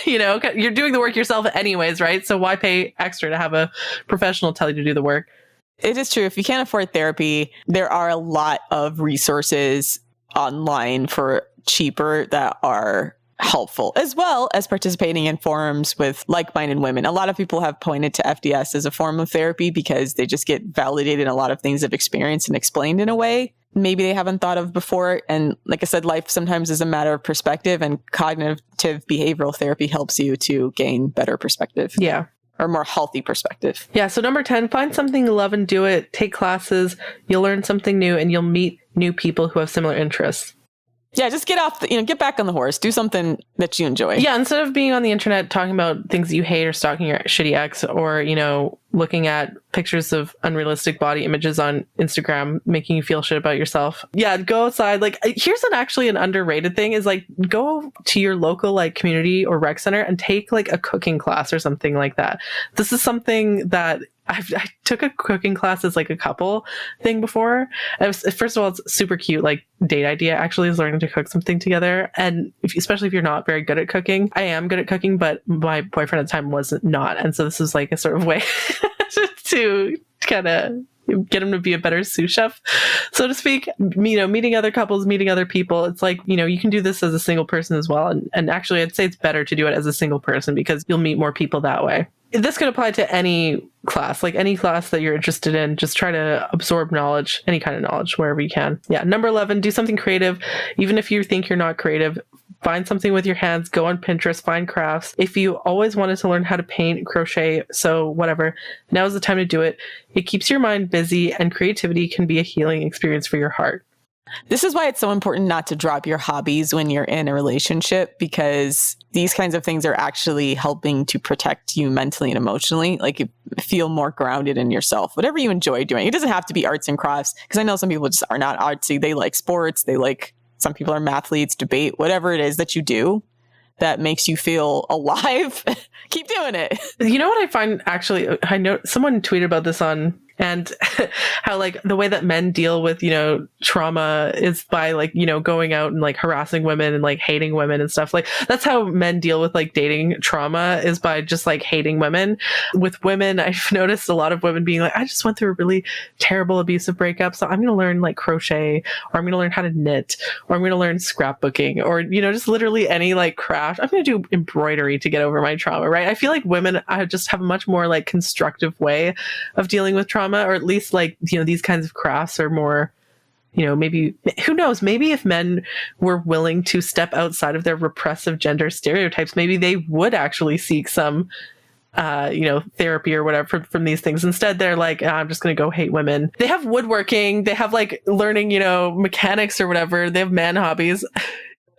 You're doing the work yourself anyways, right? So why pay extra to have a professional tell you to do the work? It is true. If you can't afford therapy, there are a lot of resources online for cheaper that are helpful, as well as participating in forums with like-minded women. A lot of people have pointed to FDS as a form of therapy because they just get validated in a lot of things they've experienced and explained in a way maybe they haven't thought of before. And like I said, life sometimes is a matter of perspective, and cognitive behavioral therapy helps you to gain better perspective. Yeah. Or more healthy perspective. Yeah. So number 10, find something you love and do it. Take classes. You'll learn something new and you'll meet new people who have similar interests. Yeah, just get back on the horse. Do something that you enjoy. Yeah, instead of being on the internet talking about things that you hate or stalking your shitty ex or, looking at pictures of unrealistic body images on Instagram, making you feel shit about yourself. Yeah, go outside. Like, here's actually an underrated thing is like, go to your local like community or rec center and take like a cooking class or something like that. This is something that I took a cooking class as like a couple thing before. First of all, it's super cute, like date idea actually is learning to cook something together. And especially if you're not very good at cooking, I am good at cooking, but my boyfriend at the time wasn't not. And so this is like a sort of way to kind of get him to be a better sous chef, so to speak. Meeting other couples, meeting other people. It's like, you can do this as a single person as well. And actually, I'd say it's better to do it as a single person because you'll meet more people that way. This could apply to any class, like any class that you're interested in. Just try to absorb knowledge, any kind of knowledge, wherever you can. Yeah. Number 11, do something creative. Even if you think you're not creative, find something with your hands, go on Pinterest, find crafts. If you always wanted to learn how to paint, crochet, sew, whatever, now is the time to do it. It keeps your mind busy, and creativity can be a healing experience for your heart. This is why it's so important not to drop your hobbies when you're in a relationship, because these kinds of things are actually helping to protect you mentally and emotionally. Like, you feel more grounded in yourself, whatever you enjoy doing. It doesn't have to be arts and crafts, because I know some people just are not artsy. They like sports. Some people are mathletes, debate, whatever it is that you do that makes you feel alive. Keep doing it. You know what I find actually, I know someone tweeted about this and how like the way that men deal with, trauma is by like, going out and like harassing women and like hating women and stuff. Like, that's how men deal with like dating trauma, is by just like hating women. With women, I've noticed a lot of women being like, I just went through a really terrible abusive breakup, so I'm going to learn like crochet, or I'm going to learn how to knit, or I'm going to learn scrapbooking, or, just literally any like craft. I'm going to do embroidery to get over my trauma, right? I feel like women just have a much more like constructive way of dealing with trauma. Or at least like, these kinds of crafts are more, maybe, who knows, maybe if men were willing to step outside of their repressive gender stereotypes, maybe they would actually seek some, therapy or whatever from these things. Instead, they're like, I'm just going to go hate women. They have woodworking. They have like learning, mechanics or whatever. They have man hobbies.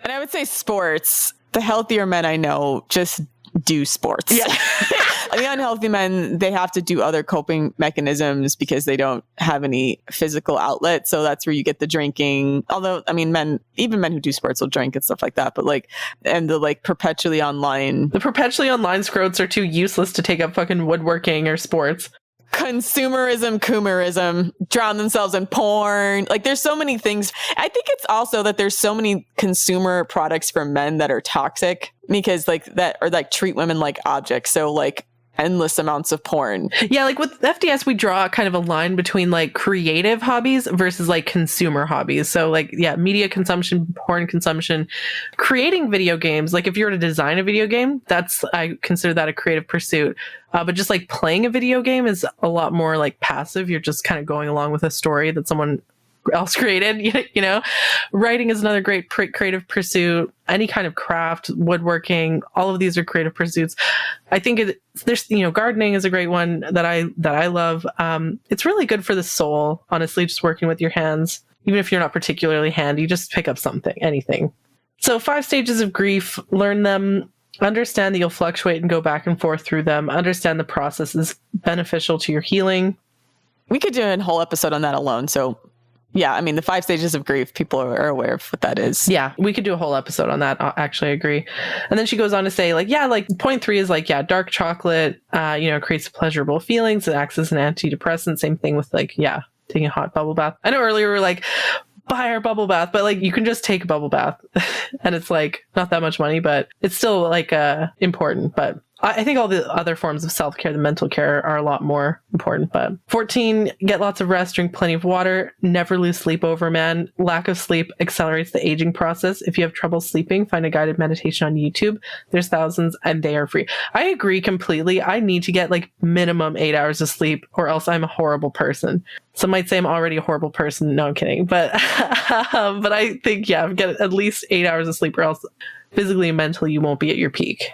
And I would say sports. The healthier men I know just do sports. Yeah. The unhealthy men, they have to do other coping mechanisms because they don't have any physical outlet. So that's where you get the drinking. Although, I mean, even men who do sports will drink and stuff like that. But the perpetually online. The perpetually online scrotes are too useless to take up fucking woodworking or sports. Consumerism, coomerism, drown themselves in porn. Like, there's so many things. I think it's also that there's so many consumer products for men that are toxic because treat women like objects. So like endless amounts of porn. Yeah, like with FDS, we draw kind of a line between like creative hobbies versus like consumer hobbies. So like, yeah, media consumption, porn consumption, creating video games. Like if you were to design a video game, I consider that a creative pursuit. But just like playing a video game is a lot more like passive. You're just kind of going along with a story that someone else created. Writing is another great creative pursuit. Any kind of craft, woodworking, all of these are creative pursuits. I think there's gardening is a great one that I love. It's really good for the soul, honestly, just working with your hands. Even if you're not particularly handy, just pick up something, anything. So 5 stages of grief, learn them. Understand that you'll fluctuate and go back and forth through them. Understand the process is beneficial to your healing. We could do a whole episode on that alone. So Yeah, I mean, the 5 stages of grief, people are aware of what that is. Yeah, we could do a whole episode on that. Actually, I agree. And then she goes on to say, like, yeah, like point 3 is like, yeah, dark chocolate, creates pleasurable feelings. It acts as an antidepressant. Same thing with like, yeah, taking a hot bubble bath. I know earlier we were like, buy our bubble bath, but like you can just take a bubble bath and it's like not that much money, but it's still like important. But I think all the other forms of self-care, the mental care, are a lot more important. But 14, get lots of rest, drink plenty of water, never lose sleep over, man. Lack of sleep accelerates the aging process. If you have trouble sleeping, find a guided meditation on YouTube. There's thousands and they are free. I agree completely. I need to get like minimum 8 hours of sleep or else I'm a horrible person. Some might say I'm already a horrible person. No, I'm kidding. But, but I think, yeah, get at least 8 hours of sleep or else physically and mentally you won't be at your peak.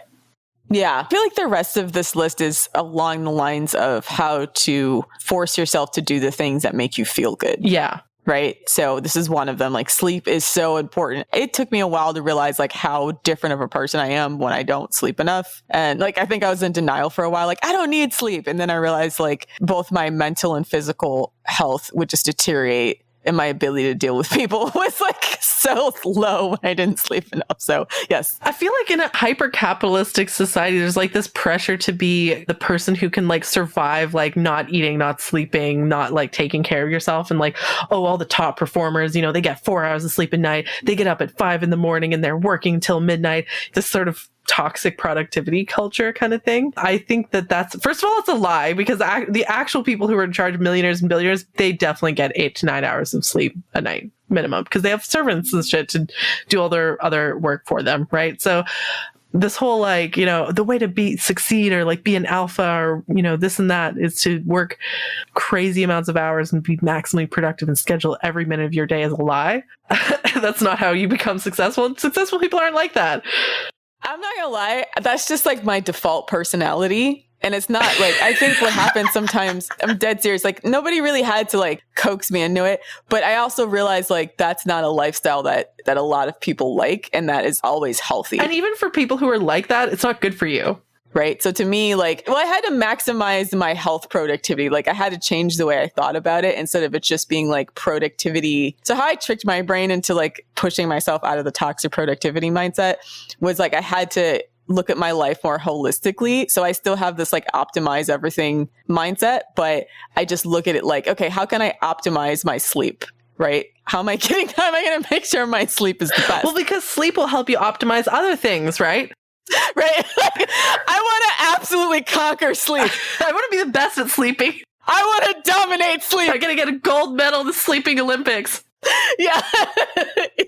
Yeah, I feel like the rest of this list is along the lines of how to force yourself to do the things that make you feel good. Yeah. Right. So this is one of them. Like sleep is so important. It took me a while to realize like how different of a person I am when I don't sleep enough. And like, I think I was in denial for a while. Like, I don't need sleep. And then I realized like both my mental and physical health would just deteriorate. And my ability to deal with people was like so low when I didn't sleep enough. So yes. I feel like in a hyper-capitalistic society, there's like this pressure to be the person who can like survive, like not eating, not sleeping, not like taking care of yourself. And like, oh, all the top performers, they get 4 hours of sleep a night. They get up at 5 a.m. and they're working till midnight. This sort of toxic productivity culture kind of thing. I think that's, first of all, it's a lie because the actual people who are in charge of millionaires and billionaires, they definitely get 8 to 9 hours of sleep a night minimum because they have servants and shit to do all their other work for them. Right. So this whole like, the way to succeed or like be an alpha or, this and that is to work crazy amounts of hours and be maximally productive and schedule every minute of your day is a lie. That's not how you become successful. Successful people aren't like that. I'm not gonna lie, that's just like my default personality. And it's not like, I think what happens sometimes, I'm dead serious, like nobody really had to like coax me into it. But I also realized like that's not a lifestyle that a lot of people like and that is always healthy. And even for people who are like that, it's not good for you. Right. So to me, like, well, I had to maximize my health productivity. Like I had to change the way I thought about it instead of it just being like productivity. So how I tricked my brain into like pushing myself out of the toxic productivity mindset was like I had to look at my life more holistically. So I still have this like optimize everything mindset, but I just look at it like, okay, how can I optimize my sleep? Right? How am I going to make sure my sleep is the best? Well, because sleep will help you optimize other things, right? Right? Like, I want to absolutely conquer sleep. I want to be the best at sleeping. I want to dominate sleep. I'm going to get a gold medal in the sleeping Olympics. Yeah.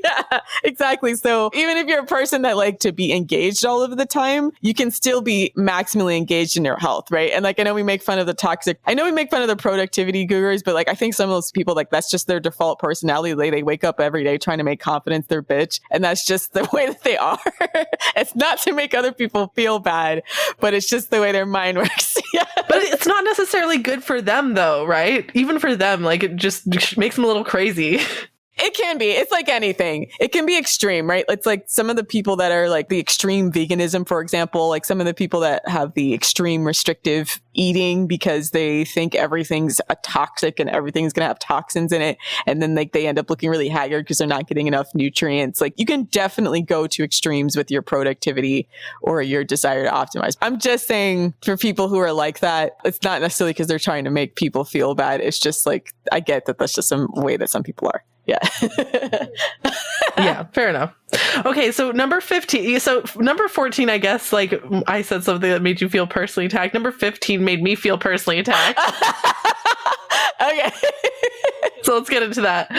Yeah, exactly. So even if you're a person that like to be engaged all of the time, you can still be maximally engaged in your health, right? And like, I know we make fun of the productivity gurus, but like, I think some of those people, like that's just their default personality. They wake up every day trying to make confidence their bitch. And that's just the way that they are. It's not to make other people feel bad, but it's just the way their mind works. Yeah. But it's not necessarily good for them though, right? Even for them, like it just makes them a little crazy. It can be. It's like anything. It can be extreme, right? It's like some of the people that are like the extreme veganism, for example, like some of the people that have the extreme restrictive eating because they think everything's a toxic and everything's going to have toxins in it. And then like they end up looking really haggard because they're not getting enough nutrients. Like you can definitely go to extremes with your productivity or your desire to optimize. I'm just saying for people who are like that, it's not necessarily because they're trying to make people feel bad. It's just like, I get that that's just some way that some people are. Yeah. Yeah, fair enough. Okay, so number 15. So number 14, I guess, like I said something that made you feel personally attacked. Number 15 made me feel personally attacked. Okay. So let's get into that.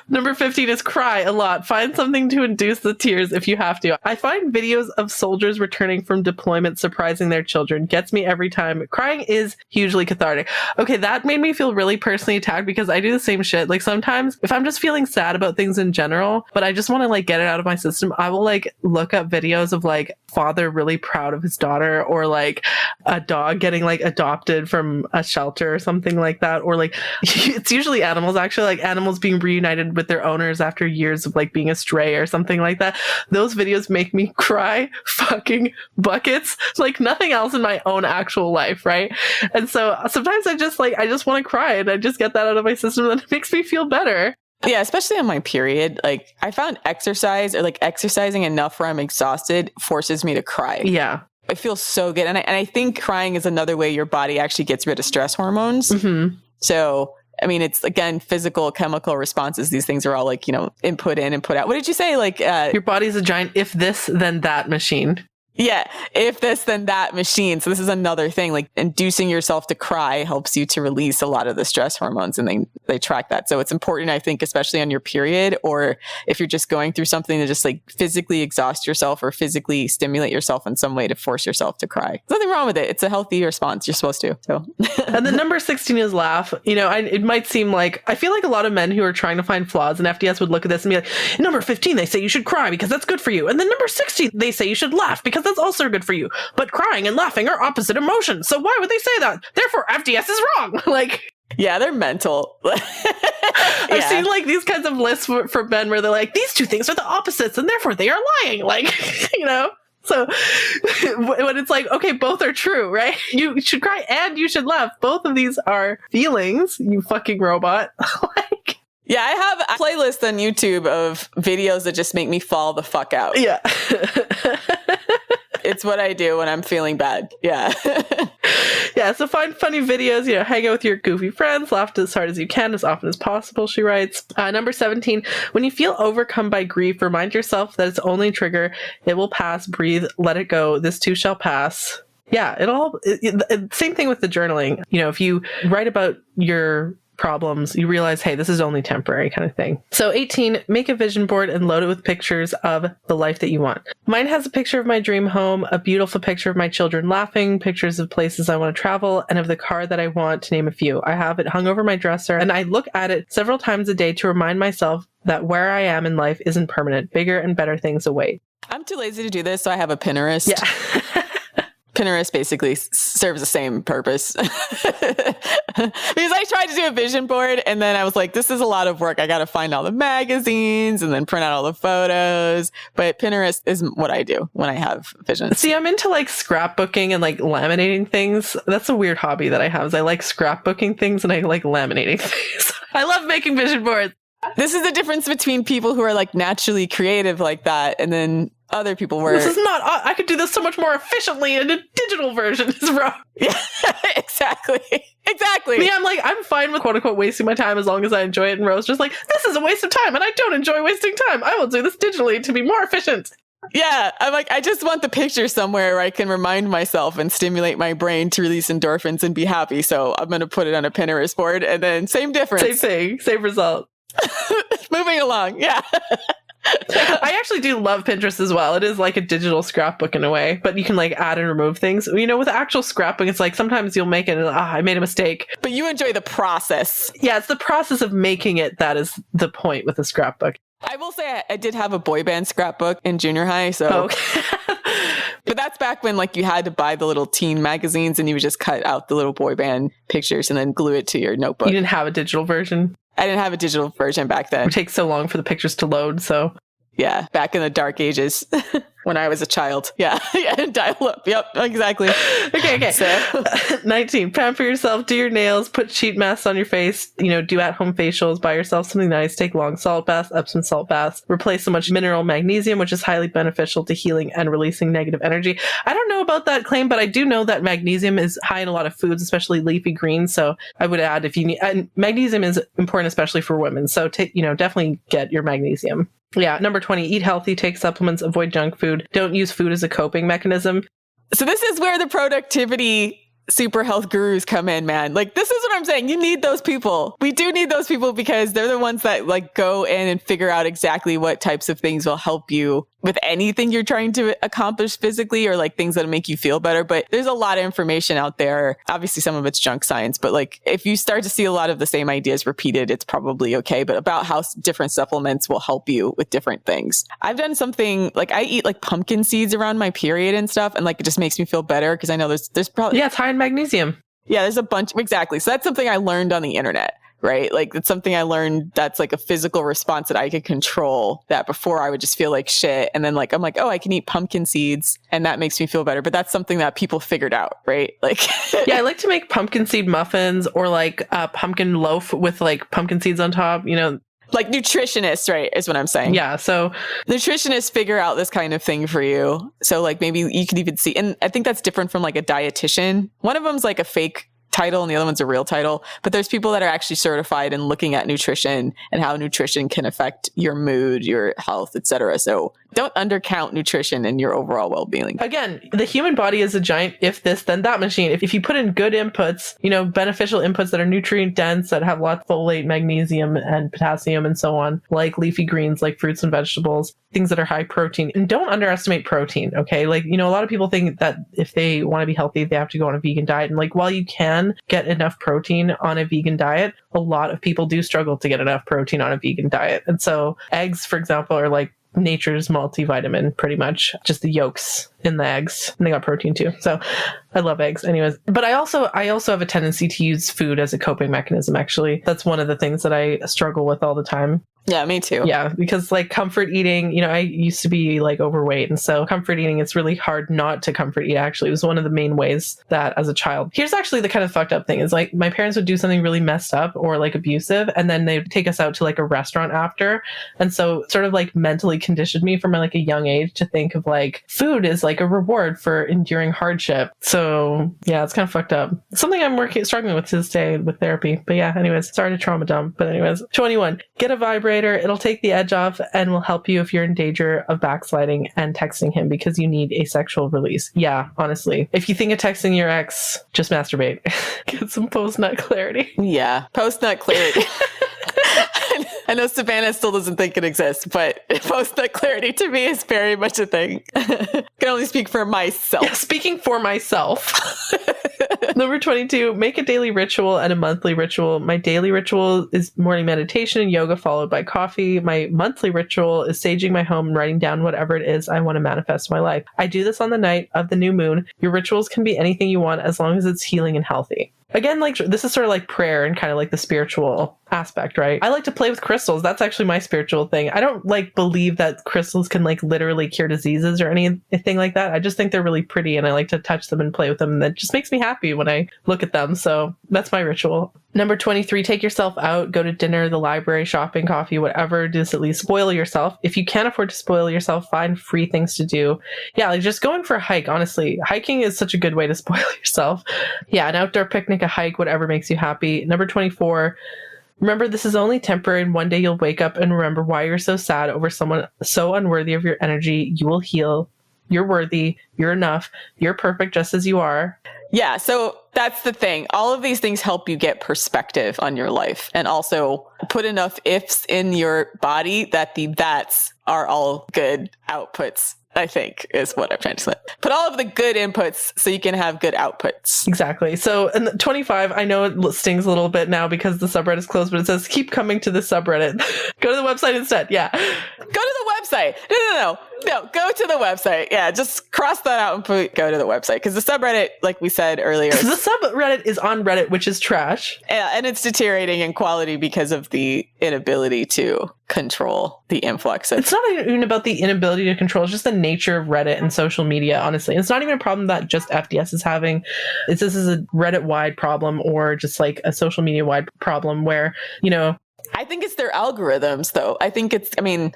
Number 15 is cry a lot. Find something to induce the tears if you have to. I find videos of soldiers returning from deployment surprising their children. Gets me every time. Crying is hugely cathartic. Okay, that made me feel really personally attacked because I do the same shit. Like sometimes if I'm just feeling sad about things in general, but I just want to like get it out of my system, I will like look up videos of like father really proud of his daughter or like a dog getting like adopted from a shelter or something like that. Or like it's usually animals, actually, like animals being reunited with their owners after years of like being astray or something like that. Those videos make me cry fucking buckets like nothing else in my own actual life, right? And so sometimes I just want to cry and I just get that out of my system and it makes me feel better. Yeah, especially on my period. Like I found exercise or like exercising enough where I'm exhausted forces me to cry. Yeah. It feels so good. And I think crying is another way your body actually gets rid of stress hormones. Mm-hmm. So, I mean, it's again, physical, chemical responses. These things are all like, input in, input out. What did you say? Like, your body's a giant if this, then that machine. Yeah. If this, then that machine. So this is another thing, like inducing yourself to cry helps you to release a lot of the stress hormones, and they track that. So it's important, I think, especially on your period, or if you're just going through something, to just like physically exhaust yourself or physically stimulate yourself in some way to force yourself to cry. There's nothing wrong with it. It's a healthy response. You're supposed to. So. And the number 16 is laugh. It might seem like, I feel like a lot of men who are trying to find flaws in FDS would look at this and be like, number 15, they say you should cry because that's good for you. And then number 16, they say you should laugh because that's also good for you. But crying and laughing are opposite emotions. So why would they say that? Therefore, FDS is wrong. Like, yeah, they're mental. I've seen like these kinds of lists for men where they're like, these two things are the opposites and therefore they are lying. Like, So when it's like, okay, both are true, right? You should cry and you should laugh. Both of these are feelings, you fucking robot. Like, yeah, I have a playlist on YouTube of videos that just make me fall the fuck out. Yeah. It's what I do when I'm feeling bad. Yeah. Yeah, so find funny videos, hang out with your goofy friends, laugh as hard as you can, as often as possible, she writes. Number 17, when you feel overcome by grief, remind yourself that it's only a trigger. It will pass. Breathe. Let it go. This too shall pass. Yeah, same thing with the journaling. If you write about your problems, you realize, hey, this is only temporary kind of thing. So 18, make a vision board and load it with pictures of the life that you want. Mine has a picture of my dream home, a beautiful picture of my children laughing, pictures of places I want to travel, and of the car that I want, to name a few. I have it hung over my dresser, and I look at it several times a day to remind myself that where I am in life isn't permanent. Bigger and better things await. I'm too lazy to do this, so I have a Pinterest. Yeah. Pinterest basically serves the same purpose. Because I tried to do a vision board and then I was like, this is a lot of work. I got to find all the magazines and then print out all the photos. But Pinterest is what I do when I have visions. See, I'm into like scrapbooking and like laminating things. That's a weird hobby that I have, is I like scrapbooking things and I like laminating things. I love making vision boards. This is the difference between people who are like naturally creative like that and then other people were... This is not... I could do this so much more efficiently in a digital version. Is wrong. Yeah, exactly. Me, I'm fine with quote-unquote wasting my time as long as I enjoy it. And Rose just like, this is a waste of time and I don't enjoy wasting time. I will do this digitally to be more efficient. Yeah, I'm like, I just want the picture somewhere where I can remind myself and stimulate my brain to release endorphins and be happy. So I'm going to put it on a Pinterest board and then same difference. Same thing, same result. Moving along, yeah. I actually do love Pinterest as well. It is like a digital scrapbook in a way, but you can like add and remove things. With actual scrapbook, it's like sometimes you'll make it and I made a mistake. But you enjoy the process. Yeah, it's the process of making it that is the point with a scrapbook. I will say I did have a boy band scrapbook in junior high, so... Okay. But that's back when like you had to buy the little teen magazines and you would just cut out the little boy band pictures and then glue it to your notebook. You didn't have a digital version? I didn't have a digital version back then. It takes so long for the pictures to load, so... Yeah, back in the dark ages when I was a child. Yeah, dial up. Yep, exactly. Okay. So. 19, pamper yourself, do your nails, put sheet masks on your face, do at-home facials, buy yourself something nice, take long salt baths, Epsom salt baths, replace so much mineral magnesium, which is highly beneficial to healing and releasing negative energy. I don't know about that claim, but I do know that magnesium is high in a lot of foods, especially leafy greens. So I would add, if you need, and magnesium is important, especially for women. So definitely get your magnesium. Yeah. Number 20, eat healthy, take supplements, avoid junk food. Don't use food as a coping mechanism. So this is where the productivity super health gurus come in, man. Like, this is what I'm saying. You need those people. We do need those people because they're the ones that like go in and figure out exactly what types of things will help you with anything you're trying to accomplish physically or like things that make you feel better. But there's a lot of information out there. Obviously, some of it's junk science, but like if you start to see a lot of the same ideas repeated, it's probably okay. But about how different supplements will help you with different things. I've done something like I eat like pumpkin seeds around my period and stuff. And like it just makes me feel better because I know there's probably... Yeah, it's high in magnesium. Yeah, there's a bunch. Exactly. So that's something I learned on the internet. Right? Like it's something I learned that's like a physical response that I could control, that before I would just feel like shit. And then like, I'm like, oh, I can eat pumpkin seeds and that makes me feel better. But that's something that people figured out, right? Like, yeah, I like to make pumpkin seed muffins or like a pumpkin loaf with like pumpkin seeds on top, Like nutritionists, right, is what I'm saying. Yeah. So nutritionists figure out this kind of thing for you. So like maybe you could even see, and I think that's different from like a dietitian. One of them's like a fake title and the other one's a real title, but there's people that are actually certified in looking at nutrition and how nutrition can affect your mood, your health, etc. So don't undercount nutrition in your overall well-being. Again, the human body is a giant if this then that machine. If you put in good inputs, beneficial inputs that are nutrient dense, that have lots of folate, magnesium, and potassium and so on, like leafy greens, like fruits and vegetables, things that are high protein. And don't underestimate protein, okay? Like, a lot of people think that if they want to be healthy, they have to go on a vegan diet. And like, while you can get enough protein on a vegan diet, a lot of people do struggle to get enough protein on a vegan diet. And so eggs, for example, are like nature's multivitamin, pretty much. Just the yolks in the eggs, and they got protein too. So I love eggs anyways. But I also have a tendency to use food as a coping mechanism. Actually, that's one of the things that I struggle with all the time. Yeah, me too. Yeah, because like comfort eating, I used to be like overweight. And so comfort eating, it's really hard not to comfort eat. Actually, it was one of the main ways that as a child. Here's actually the kind of fucked up thing is like my parents would do something really messed up or like abusive, and then they'd take us out to like a restaurant after. And so sort of like mentally conditioned me from like a young age to think of like food is like a reward for enduring hardship. So yeah, it's kind of fucked up. Something I'm struggling with to this day with therapy. But yeah, anyways, sorry to trauma dump. But anyways, 21, get a vibrator. It'll take the edge off and will help you if you're in danger of backsliding and texting him because you need a sexual release. Yeah, honestly. If you think of texting your ex, just masturbate. Get some post-nut clarity. Yeah, post-nut clarity. I know Savannah still doesn't think it exists, but post-nut clarity to me is very much a thing. I can only speak for myself. Yeah, speaking for myself. Number 22, make a daily ritual and a monthly ritual. My daily ritual is morning meditation and yoga followed by coffee. My monthly ritual is saging my home and writing down whatever it is I want to manifest in my life. I do this on the night of the new moon. Your rituals can be anything you want as long as it's healing and healthy. Again, like this is sort of like prayer and kind of like the spiritual aspect, right? I like to play with crystals. That's actually my spiritual thing. I don't like believe that crystals can like literally cure diseases or anything like that. I just think they're really pretty and I like to touch them and play with them. And that just makes me happy when I look at them. So that's my ritual. Number 23, take yourself out, go to dinner, the library, shopping, coffee, whatever. Just at least spoil yourself. If you can't afford to spoil yourself, find free things to do. Yeah, like just going for a hike, honestly. Hiking is such a good way to spoil yourself. Yeah, an outdoor picnic, a hike, whatever makes you happy. Number 24, remember this is only temporary and one day you'll wake up and remember why you're so sad over someone so unworthy of your energy. You will heal. You're worthy. You're enough. You're perfect just as you are. Yeah, so that's the thing. All of these things help you get perspective on your life and also put enough ifs in your body that the that's are all good outputs, I think, is what I'm trying to say. Put all of the good inputs so you can have good outputs. Exactly. So in 25, I know it stings a little bit now because the subreddit is closed, but it says keep coming to the subreddit. Go to the website instead. Yeah. Go to the website. No, go to the website. Yeah, just cross that out and go to the website. Because the subreddit, like we said earlier. The subreddit is on Reddit, which is trash. Yeah, and it's deteriorating in quality because of the inability to control the influx of... It's not even about the inability to control. It's just the nature of Reddit and social media, honestly. It's not even a problem that just FDS is having. This is a Reddit-wide problem or just like a social media-wide problem where, I think it's their algorithms, though.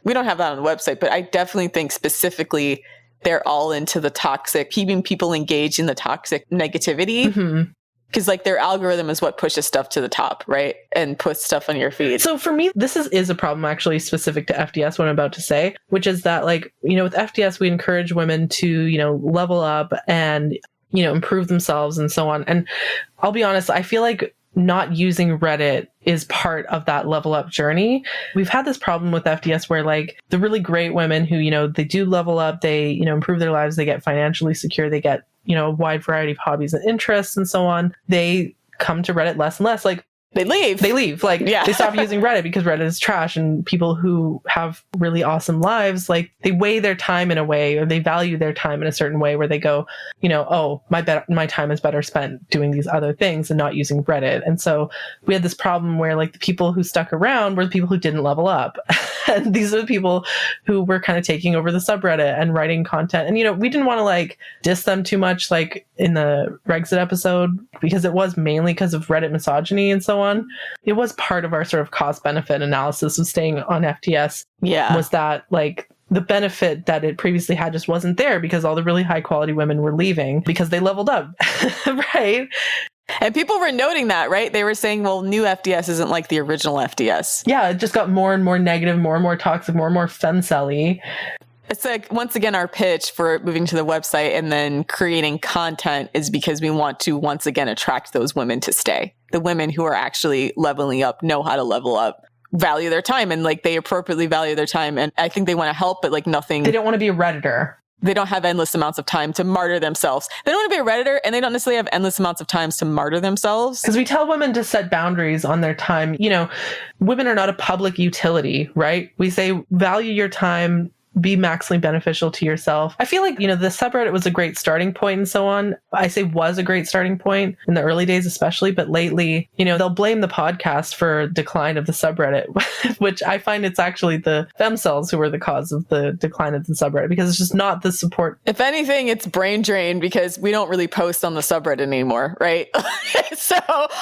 We don't have that on the website, but I definitely think specifically they're all into the toxic, keeping people engaged in the toxic negativity. Mm-hmm. Because like their algorithm is what pushes stuff to the top, right? And puts stuff on your feed. So for me, this is a problem actually specific to FDS, what I'm about to say, which is that like, with FDS, we encourage women to, level up and, improve themselves and so on. And I'll be honest, I feel like not using Reddit is part of that level up journey. We've had this problem with FDS where like the really great women who, they do level up, they, improve their lives, they get financially secure, they get, a wide variety of hobbies and interests and so on. They come to Reddit less and less. Like They leave. Like, yeah. They stop using Reddit because Reddit is trash, and people who have really awesome lives, like they weigh their time in a way, or they value their time in a certain way where they go, oh, my time is better spent doing these other things and not using Reddit. And so we had this problem where like the people who stuck around were the people who didn't level up. And these are the people who were kind of taking over the subreddit and writing content. And, we didn't want to like diss them too much, like in the Brexit episode, because it was mainly because of Reddit misogyny and so on. on, it was part of our sort of cost benefit analysis of staying on FTS. Yeah. Was that like the benefit that it previously had just wasn't there because all the really high quality women were leaving because they leveled up, right? And people were noting that, right? They were saying, well, new FDS isn't like the original FDS. Yeah, it just got more and more negative, more and more toxic, more and more femcelly. It's like, once again, our pitch for moving to the website and then creating content is because we want to once again attract those women to stay. The women who are actually leveling up, know how to level up, value their time, and like they appropriately value their time. And I think they want to help, but like nothing. They don't want to be a Redditor. They don't have endless amounts of time to martyr themselves. They don't want to be a Redditor, and they don't necessarily have endless amounts of times to martyr themselves. Because we tell women to set boundaries on their time. You know, women are not a public utility, right? We say value your time, be maximally beneficial to yourself. I feel like, you know, the subreddit was a great starting point and so on. I say was a great starting point in the early days, especially, but lately, you know, they'll blame the podcast for decline of the subreddit, which I find it's actually the themselves who are the cause of the decline of the subreddit because it's just not the support. If anything, it's brain drain because we don't really post on the subreddit anymore, right? So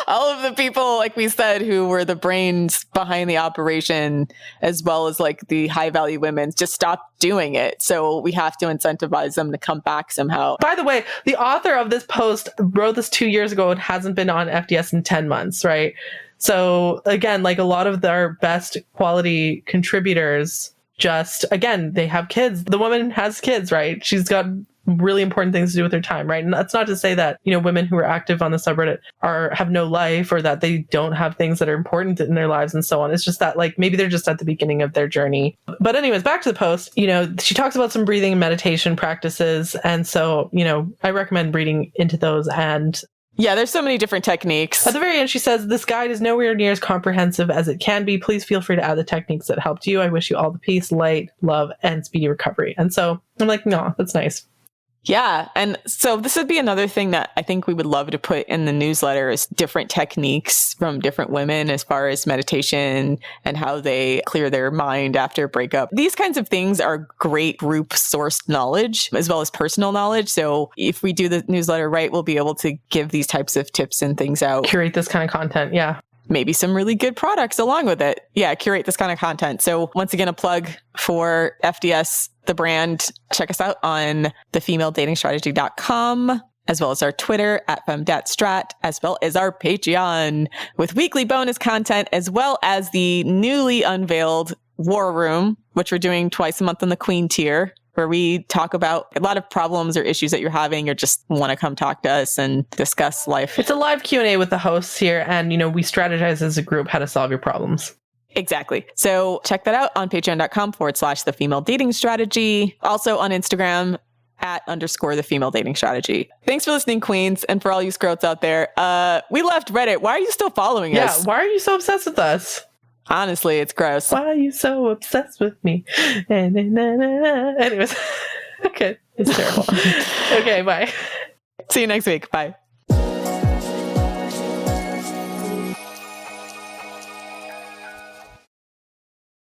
all of the people, like we said, who were the brains behind the operation, as well as like the high value women, just stopped doing it. So we have to incentivize them to come back somehow. By the way, the author of this post wrote this 2 years ago. It hasn't been on FDS in 10 months, right? So again, like a lot of our best quality contributors just, again, they have kids. The woman has kids, right? She's got really important things to do with her time, right? And that's not to say that, you know, women who are active on the subreddit have no life or that they don't have things that are important in their lives and so on. It's just that like maybe they're just at the beginning of their journey. But anyways, back to the post, you know, she talks about some breathing and meditation practices. And so, you know, I recommend reading into those. And yeah, there's so many different techniques. At the very end, she says, this guide is nowhere near as comprehensive as it can be. Please feel free to add the techniques that helped you. I wish you all the peace, light, love, and speedy recovery. And so I'm like, no, that's nice. Yeah. And so this would be another thing that I think we would love to put in the newsletter is different techniques from different women as far as meditation and how they clear their mind after a breakup. These kinds of things are great group sourced knowledge as well as personal knowledge. So if we do the newsletter right, we'll be able to give these types of tips and things out. Curate this kind of content. Yeah. Maybe some really good products along with it. Yeah, curate this kind of content. So once again, a plug for FDS, the brand. Check us out on thefemaledatingstrategy.com, as well as our Twitter at FemDatStrat, as well as our Patreon with weekly bonus content, as well as the newly unveiled War Room, which we're doing twice a month on the Queen tier, where we talk about a lot of problems or issues that you're having or just want to come talk to us and discuss life. It's a live Q&A with the hosts here. And, you know, we strategize as a group how to solve your problems. Exactly. So check that out on patreon.com/the female dating strategy. Also on Instagram @_the female dating strategy. Thanks for listening, Queens. And for all you scroats out there, we left Reddit. Why are you still following us? Yeah. Why are you so obsessed with us? Honestly, it's gross. Why are you so obsessed with me? Anyways, okay. It's terrible. Okay, bye. See you next week. Bye.